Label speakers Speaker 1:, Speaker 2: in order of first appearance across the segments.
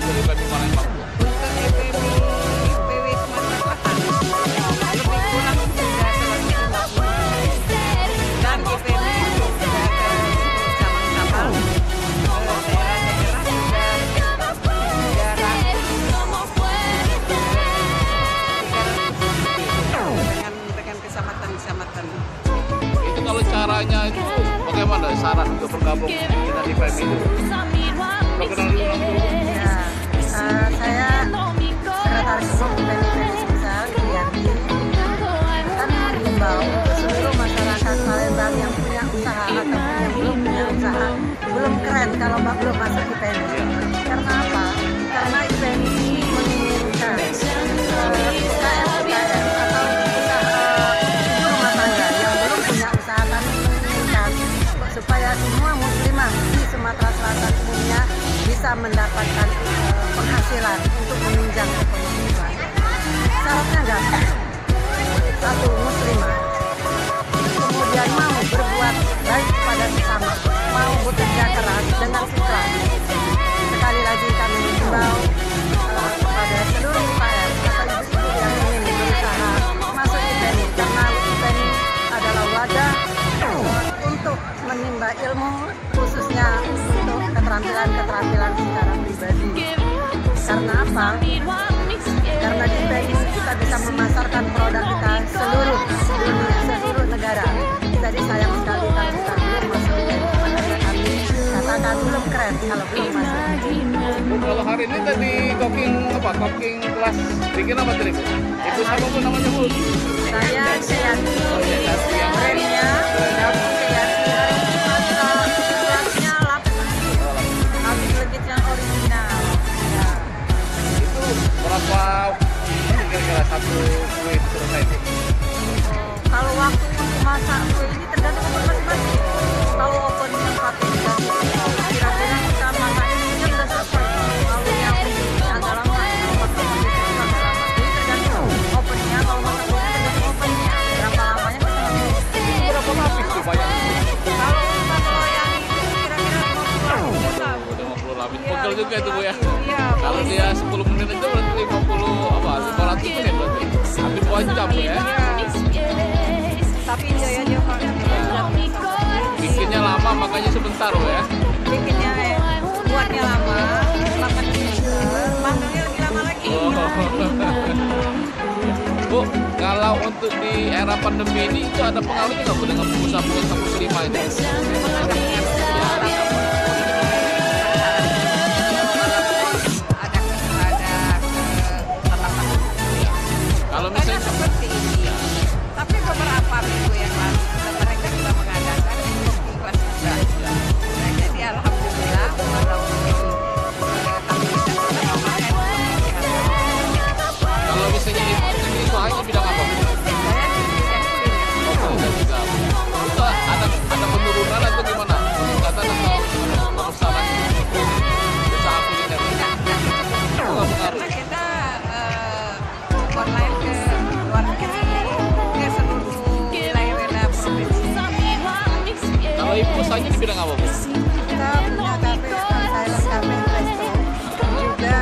Speaker 1: dari FEMI Palembang?
Speaker 2: Untuk FEMI PW Sumatera Selatan lebih kurang sudah 150 dan FEMI sudah ke cabang-cabang daerah-daerah dengan kecamatan-kecamatan.
Speaker 1: Itu kalau caranya itu bagaimana syarat untuk bergabung dengan di FEMI itu? Perkenalan dulu.
Speaker 3: Ya, saya Sekretaris Umum FEMI Sumsel, Rianti, kan mengimbau untuk seluruh masyarakat Palembang yang punya usaha atau yang belum punya usaha, belum keren kalau belum masuk di FEMI. Karena apa? Karena FEMI ini menginginkan UKM-UKM atau usaha ibu rumah tangga yang belum punya usaha, kami menginginkan supaya semua muslimah di Sumatera Selatan umumnya bisa mendapatkan penghasilan untuk menunjang ekonomi keluarga. Syaratnya gampang. Satu, muslimah. Kemudian mau berbuat baik kepada sesama, mau bekerja keras dengan ikhlas. Sekali lagi kami mengimbau kepada seluruh UKM atau ibu-ibu yang ingin berusaha masuk FEMI, karena FEMI adalah wadah untuk menimba ilmu, khususnya untuk keterampilan-keterampilan secara pribadi. Karena apa? Karena di FEMI kita bisa memasarkan produk kita seluruh dunia, seluruh negara. Jadi sayang sekali kalau kita belum masuk di FEMI. Makanya kami katakan belum keren kalau belum masuk.
Speaker 1: Kalau hari ini tadi cooking apa? Cooking kelas bikin apa tadi? Ibu siapa tuh namanya Bu?
Speaker 3: Saya Seyanti,
Speaker 1: Oh ya, Yanti yang
Speaker 3: brandnya Dapur Seyanti. Hari ini kelasnya lapis legit yang original. Ya.
Speaker 1: itu berapa kira-kira satu kue itu selesai?
Speaker 3: Kalau waktu untuk masak kue ini tergantung umur masing-masing. Kalau oven yang pakai gas itu kira-kira kita masaknya mungkin udah selesai. Kalau yang agak lama, kalau pakai gas itu agak lama. Jadi tergantung ovennya. Kalau masak kuenya tergantung ovennya. Berapa lamanya kita masak.
Speaker 1: Itu berapa lapis tuh bayar?
Speaker 3: Kalau yang itu kira-kira 50 lah.
Speaker 1: Udah 50 lapis, pegel juga
Speaker 3: Iya,
Speaker 1: itu Bu ya.
Speaker 3: Iya.
Speaker 1: Kalau dia 10 menit aja berarti 50 apa? 500 menit berarti. Hampir 2 jam ya.
Speaker 3: Tapi enjoy aja Pak.
Speaker 1: Bikinnya lama makanya sebentar Bu ya.
Speaker 3: Bikinnya buatnya lama, makannya sebentar, makannya lebih lama lagi.
Speaker 1: Bu, kalau untuk di era pandemi ini itu ada pengaruhnya nggak Bu dengan pengusaha-pengusaha muslimah ini? Kalau misalnya
Speaker 2: seperti ini, tapi beberapa minggu yang lalu mereka juga mengadakan cooking class juga. Nah, jadi alhamdulillah walaupun ini kami bisa memakai
Speaker 1: kalau misalnya ini usahanya bidang apa Bu?
Speaker 2: saya di bidang kuliner.
Speaker 1: Oh, kuliner juga. Itu ada penurunan atau gimana? Peningkatan atau perusahaan usaha kuliner? Oh,
Speaker 2: Karena kita online ke luar negeri, ke seluruh wilayah provinsi.
Speaker 1: Kalau ibu usahanya di bidang apa Bu?
Speaker 3: Kita punya kafe, Silent Cafe Resto. Juga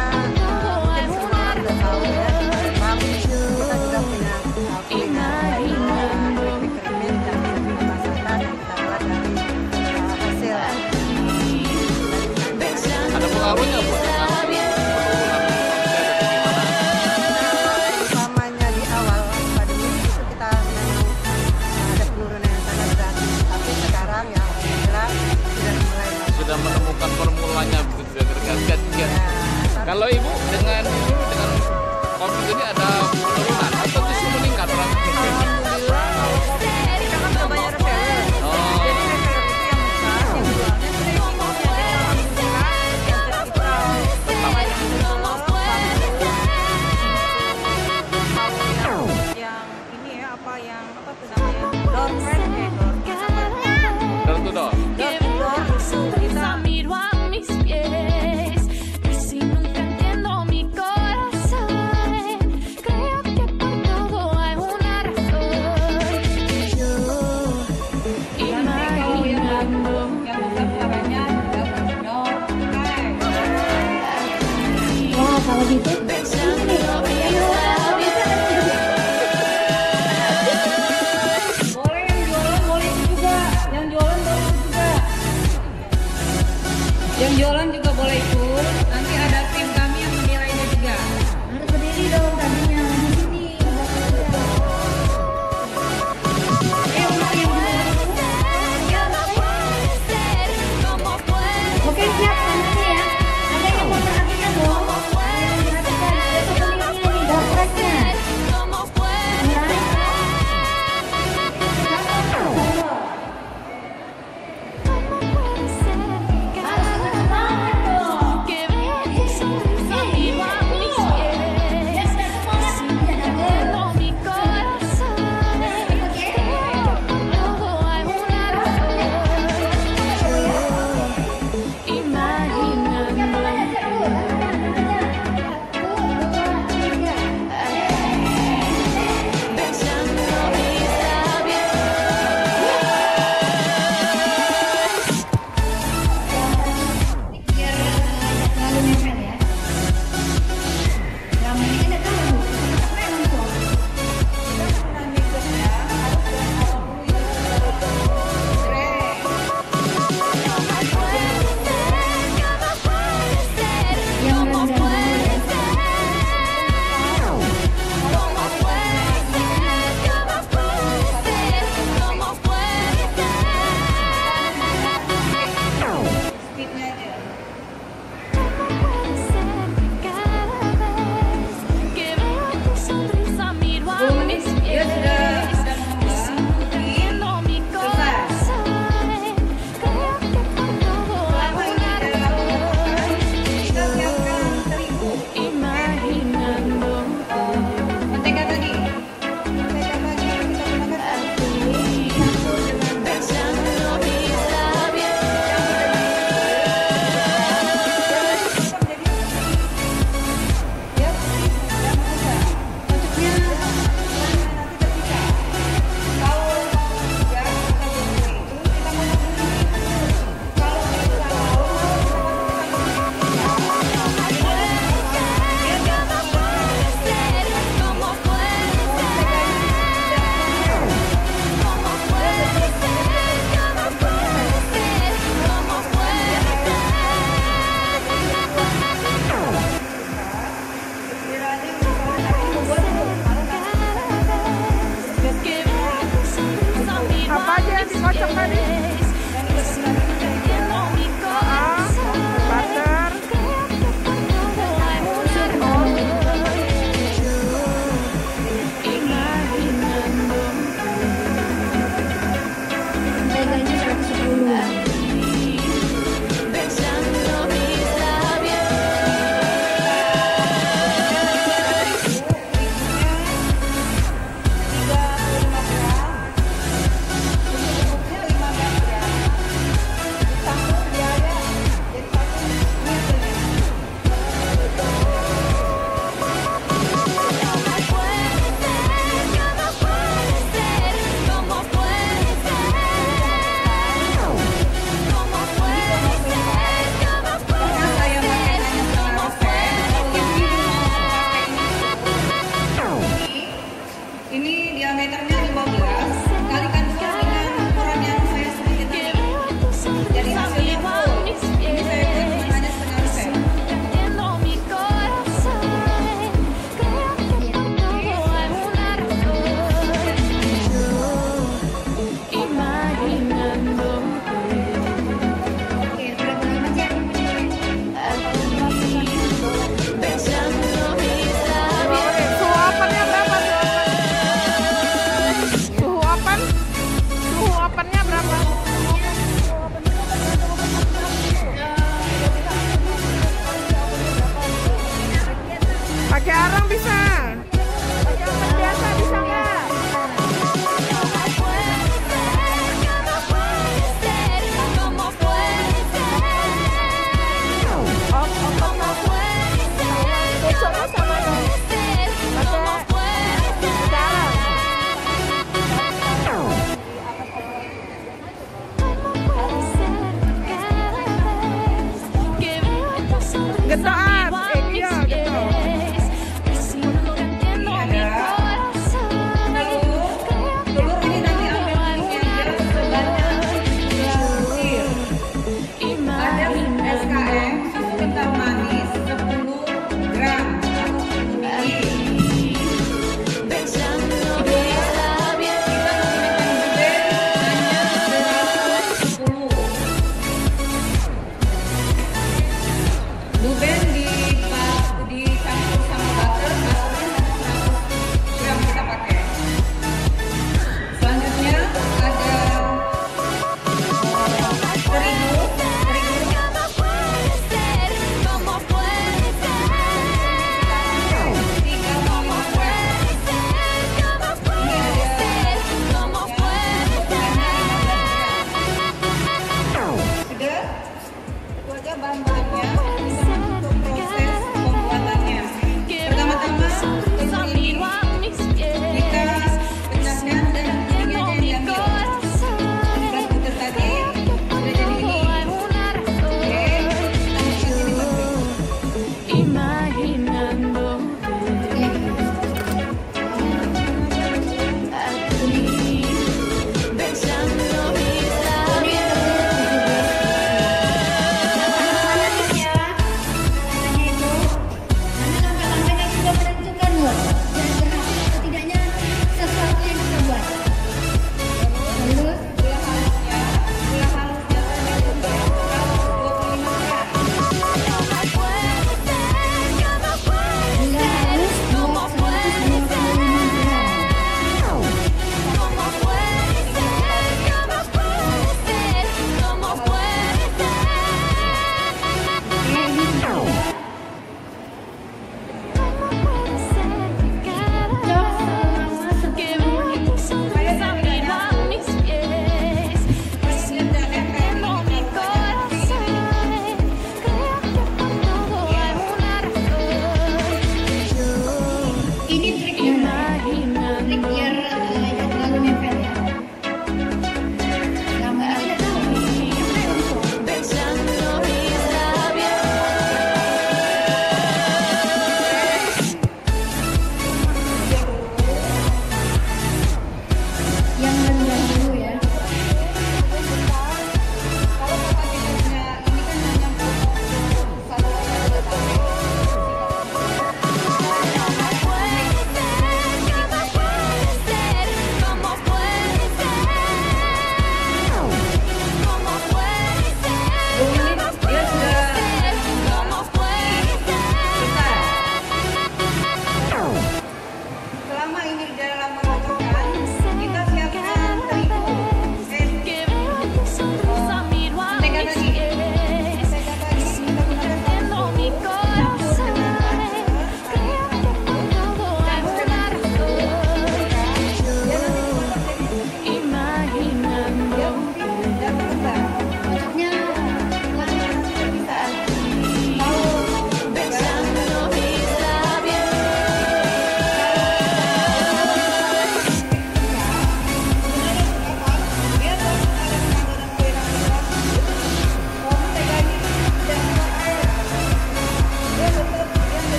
Speaker 3: mungkin semua orang udah tahu ya, kita juga punya kuliner, keripik-keripik dan masakan kita buat dari hasil.
Speaker 1: Ada pengaruhnya Bu dengan penurunan omset atau gimana?
Speaker 3: Utamanya di awal pandemi itu kita memang ada penurunan yang sangat drastis. Tapi sekarang ya alhamdulillah sudah mulai.
Speaker 1: Sudah menemukan formulanya begitu ya kira-kira.
Speaker 3: Ya,
Speaker 1: Kalau ibu dengan COVID ini ada penurunan atau justru meningkat orang?
Speaker 3: alhamdulillah kalau kopi kita kan udah banyak reseller.
Speaker 1: Oh.
Speaker 3: Jadi reseller itu yang besar, yang jualnya streamingnya. Jadi alhamdulillah yang tercipta pertama yang yang ini ya apa tuh namanya door frame
Speaker 1: Door to door.
Speaker 3: kita
Speaker 4: Miro a mis pies, y si nunca entiendo mi corazón, creo Kalau gitu, boleh yang jualan boleh juga, yang jualan boleh juga, yang jualan juga boleh ikut. Nanti ada tim kami yang menilainya juga. Harus berdiri dong tadinya di sini. Oke siap, nanti ya. Ada yang memperhatikan dong. Ada yang memperhatikan.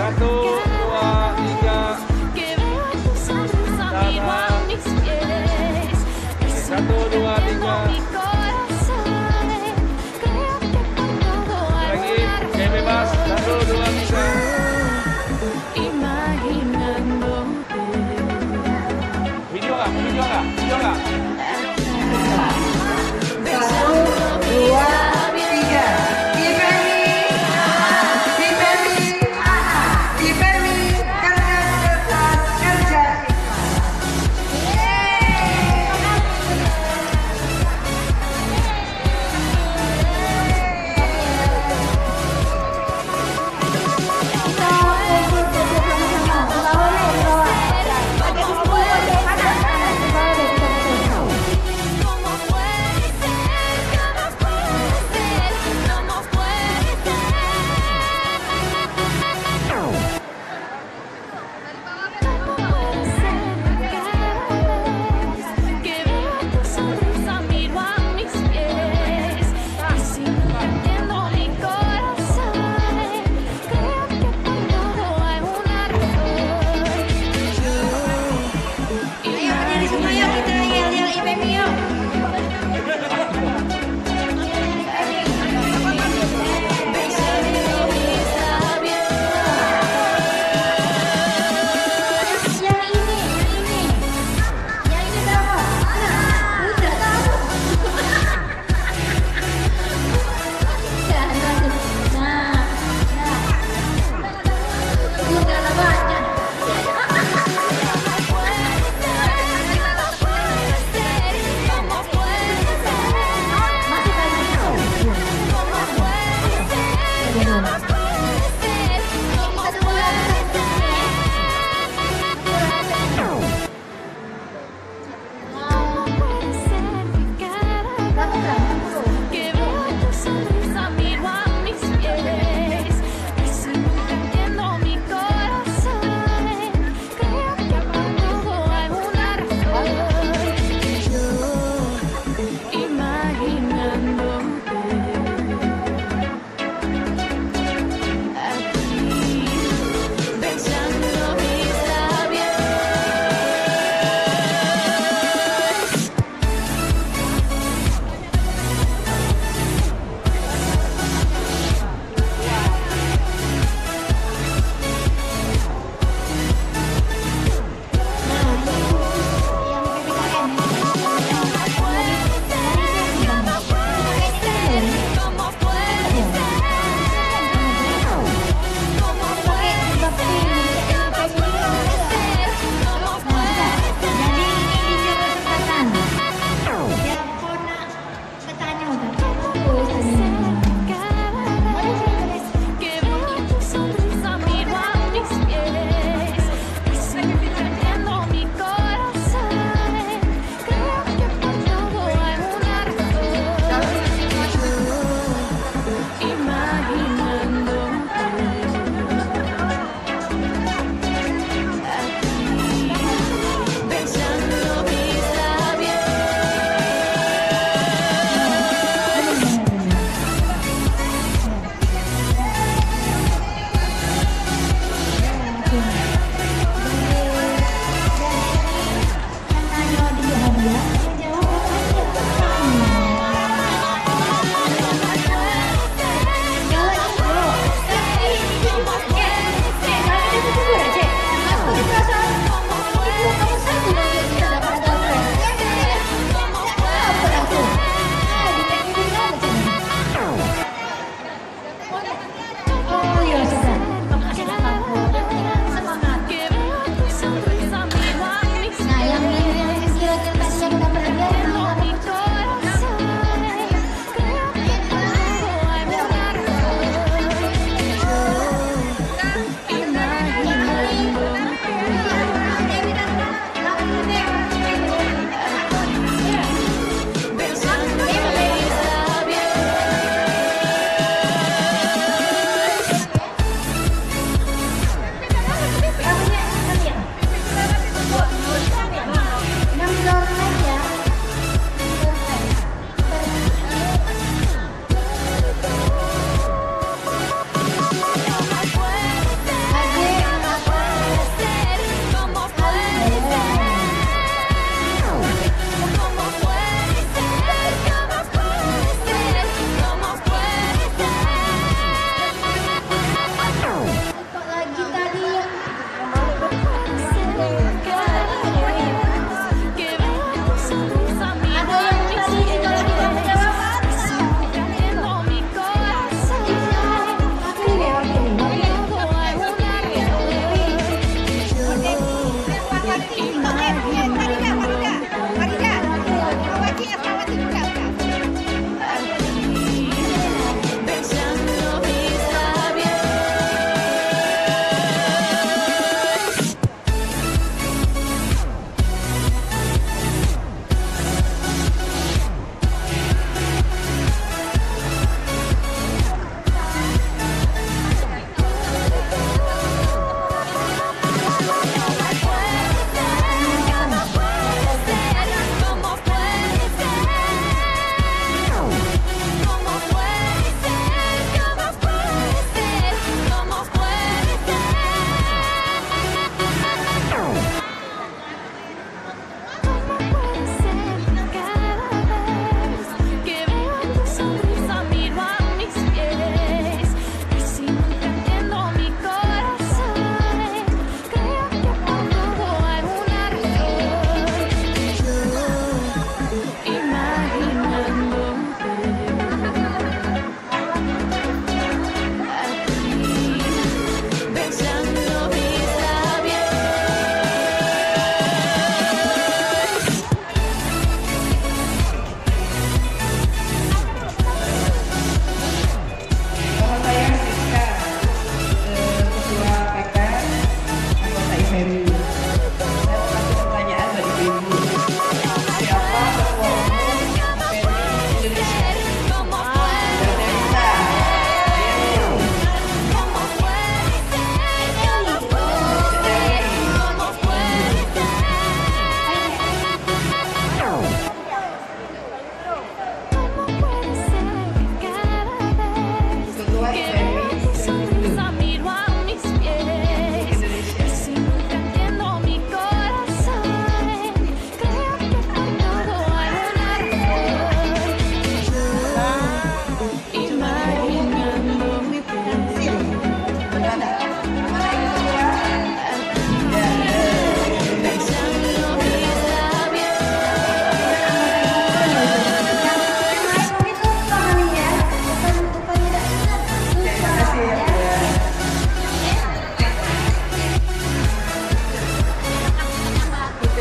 Speaker 1: 1, 2, 3.
Speaker 5: Que veo tu sonrisa, miro a mis pies. Es
Speaker 1: 1, 2, 3.
Speaker 5: mi corazón. Creo que por todo
Speaker 1: Lagi, kayak bebas. 1, 2, 3.
Speaker 5: imaginándote.
Speaker 1: Video nggak? Video nggak? Video nggak?
Speaker 3: 1, 2, 3. Dipemi kerja cerdas, kerja ikhlas.
Speaker 5: Como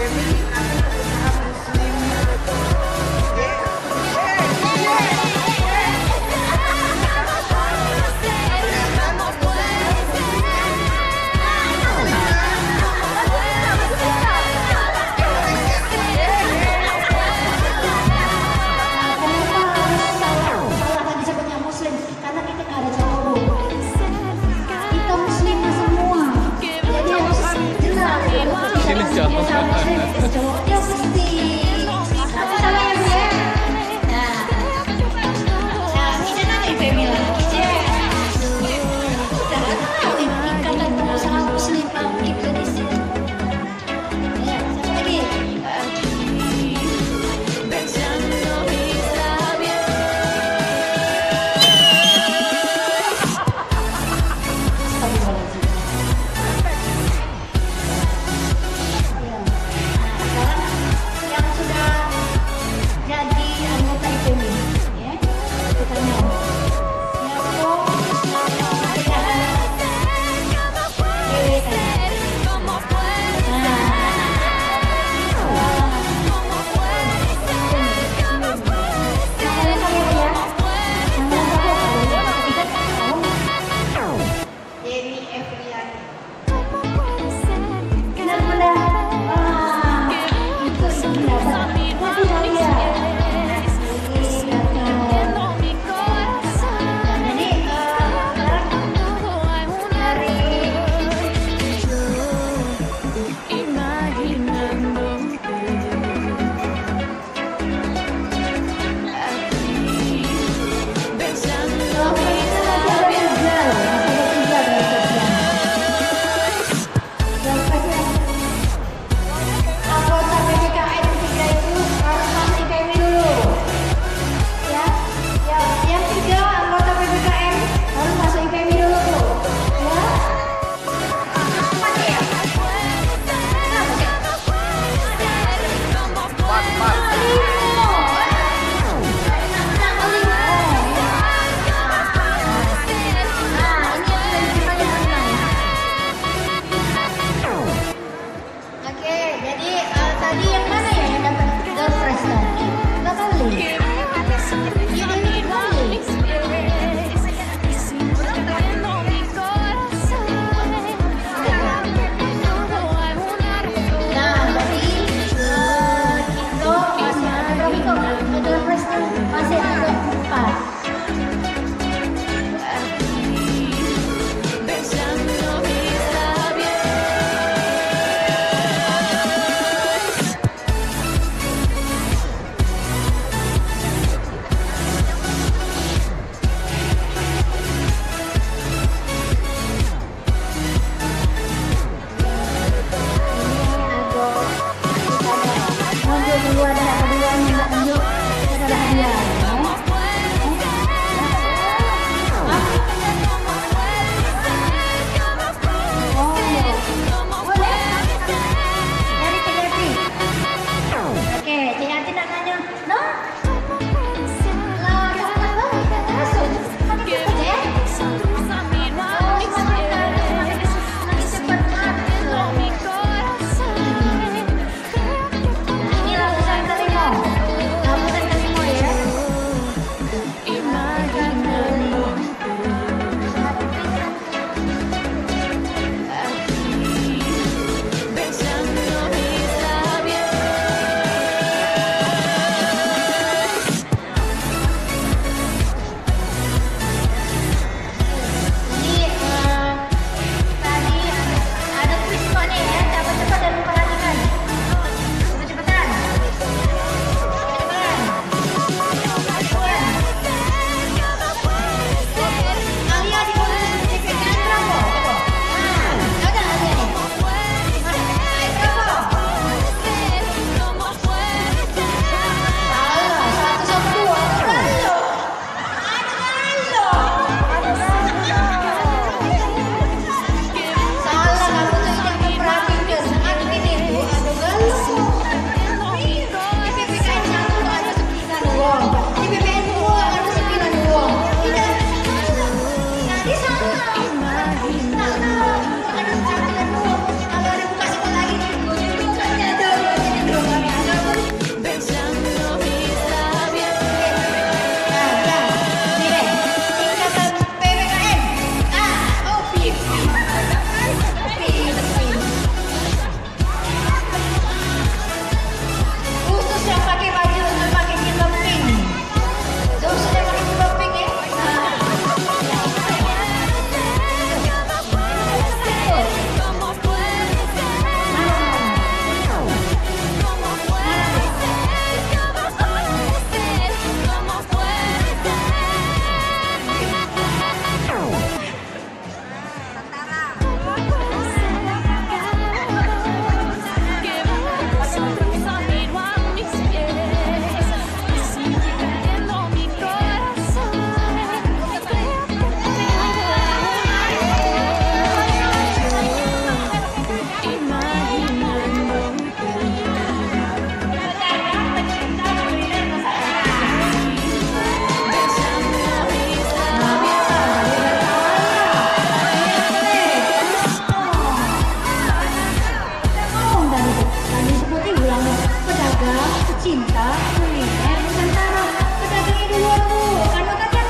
Speaker 3: demi aku berusaha muslim.
Speaker 6: Kenapa disebutnya muslim? Karena kita nggak ada cowok. Kita muslimah semua. Jadi harus jelas.
Speaker 1: Sini jauh.
Speaker 6: Cowoknya mesti. Aku salah ya Bu ya. Nah, ini nanti Femila. Ikatan pengusaha muslimah Indonesia. Ya, siapa lagi? Yang sudah jadi anggota IPMI, ya, pertanyaan. Dewi Efriani. Benar-benar itu pendapat. Tapi saya jadi dari anggota PPKN 3 itu harus masuk IPMI dulu. Ya, yang 3 anggota PPKN harus masuk IPMI dulu. Ya. Apa sih ya? Kenapa sih? Oke, jadi tadi yang mana ya yang dapat door prize tadi? Nggak kali. Iya, Dewi kali. Nah, berarti Kito masih ada berapa Kito? Door prize-nya masih ada 4. pecinta kuliner Nusantara. Pedagangnya duluan Bu, karena kan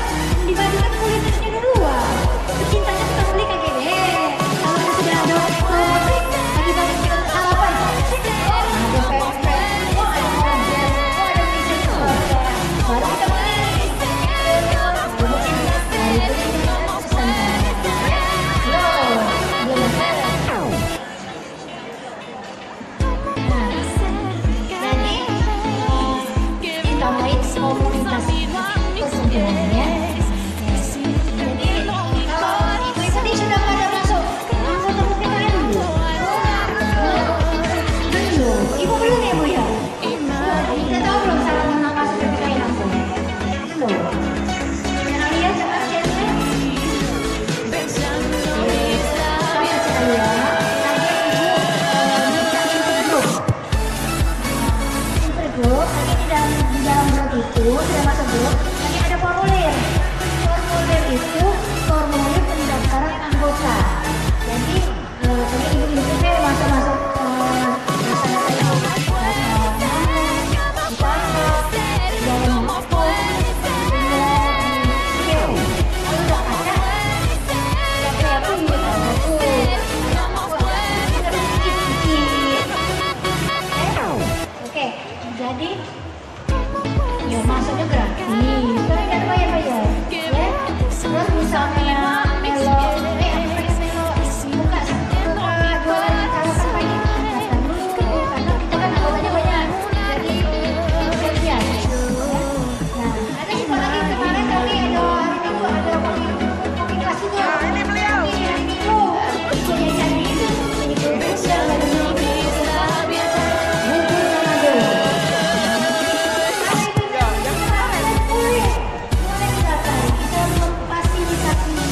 Speaker 6: dibagikan kulinernya duluan. Pecintanya kita beli kagak deh. Kalau sudah ada bagi-bagi kita sarapan. Ada pempek, oh ada model, oh ada mie instan. Baru kita beli. Komunitas kesempurnanya. Jadi kalau ibu tadi sudah pada masuk anggota PKN belum? Belum. Ibu belum ya Bu ya? Kita tahu belum salah masuk PKN aku? Belum. Yang Alia coba share-nya. Sama saya. Tadi ibu minta intergroup. Tadi di dalam grup itu sudah masuk grup, nanti ada formulir. Formulir itu formulir pendaftaran anggota. Jadi tadi ibu survei masuk data-data itu, Oke, jadi ya masuknya gratis, tapi kan bayar-bayar, ya. Terus misalnya melo, buka jualan sarapan pagi, daftar dulu, karena kita kan anggotanya banyak, jadi spesial. Nah, ada juga lagi kemarin kami ada hari Minggu ada kopi kelas itu. Ini beliau. Hari Minggu, itu jajan itu, itu spesial dari Minggu. Fasilitasi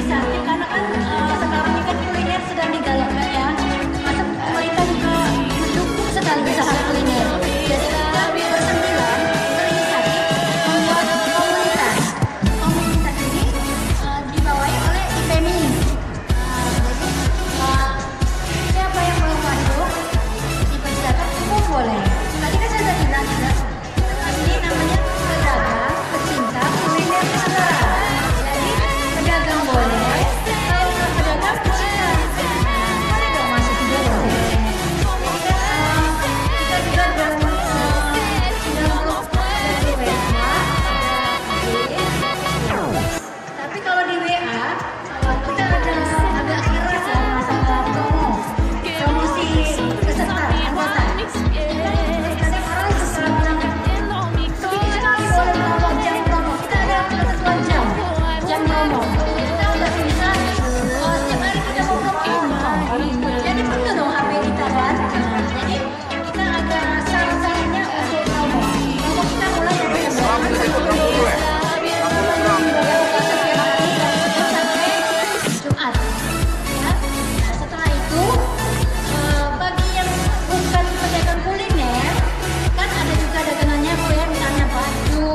Speaker 6: inisiatif karena kan sekarang ini kan kuliner sedang digalakkan ya. Masa pemerintah juga mendukung sekali usaha kuliner. Jadi kita bersembilan berinisiatif membuat komunitas. Komunitas ini dibawahi oleh IPMI. Jadi siapa yang mau masuk dipersilakan umum boleh. Tadi kan saya sudah bilang juga. Ini namanya pedagang pecinta kuliner Nusantara. Jadi pedagang boleh, kalau nggak pedagang pecinta boleh dong masuk juga boleh. Kita juga dalam grup dari WA, tapi kalau di WA kita ada agak keras ya masalah promosi peserta anggota. Kadang orang suka bilang sedikit sekali boleh promo jam promo. Kita ada ketentuan jam promo. Kita udah bisa setiap hari kita mau promo. Jadi perlu dong HP kita kan. Jadi kita ada saran-sarannya untuk promo. Promo kita mulai dari jam
Speaker 1: Selam bisa ikut promo dulu ya?
Speaker 6: setiap hari dari Senin sampai Jumat. Ya. Nah, setelah itu bagi yang bukan pedagang kuliner kan ada juga dagangannya Bu ya, misalnya baju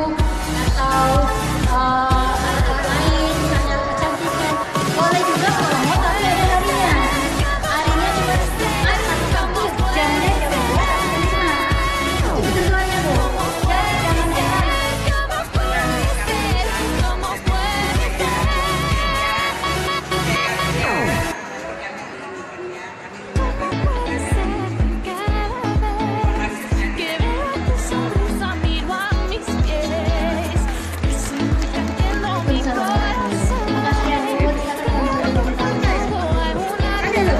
Speaker 6: atau alat-alat lain, misalnya kecantikan. Boleh juga promo tapi ada harinya. Harinya cuma Jumat sampai Sabtu, jamnya jam 2 sampai jam 5. Itu ketentuannya Bu. Jadi jangan-jangan makasih ya Bu. Ada loh.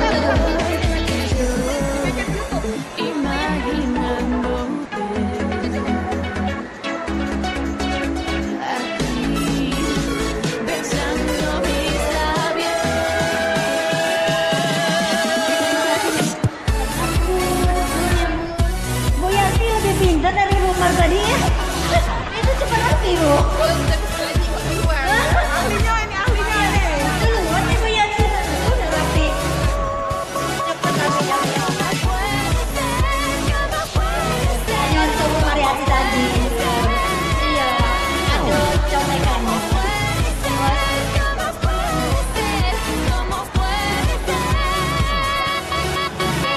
Speaker 6: Bu Yanti lebih pintar dari Bu Martadi ya. Itu cepat ngerti Bu.
Speaker 2: Ahlinya nih.
Speaker 6: Duluan nih Bu Yanti, udah rapi. Cepat ngertinya. Hanya untuk Bu Mariati tadi. Iya, ada contekannya.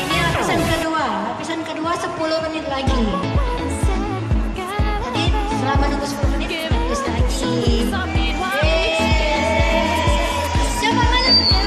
Speaker 6: Ini lapisan kedua 10 menit lagi. Jadi selama nunggu 10 menit, terus lagi. Coba malam.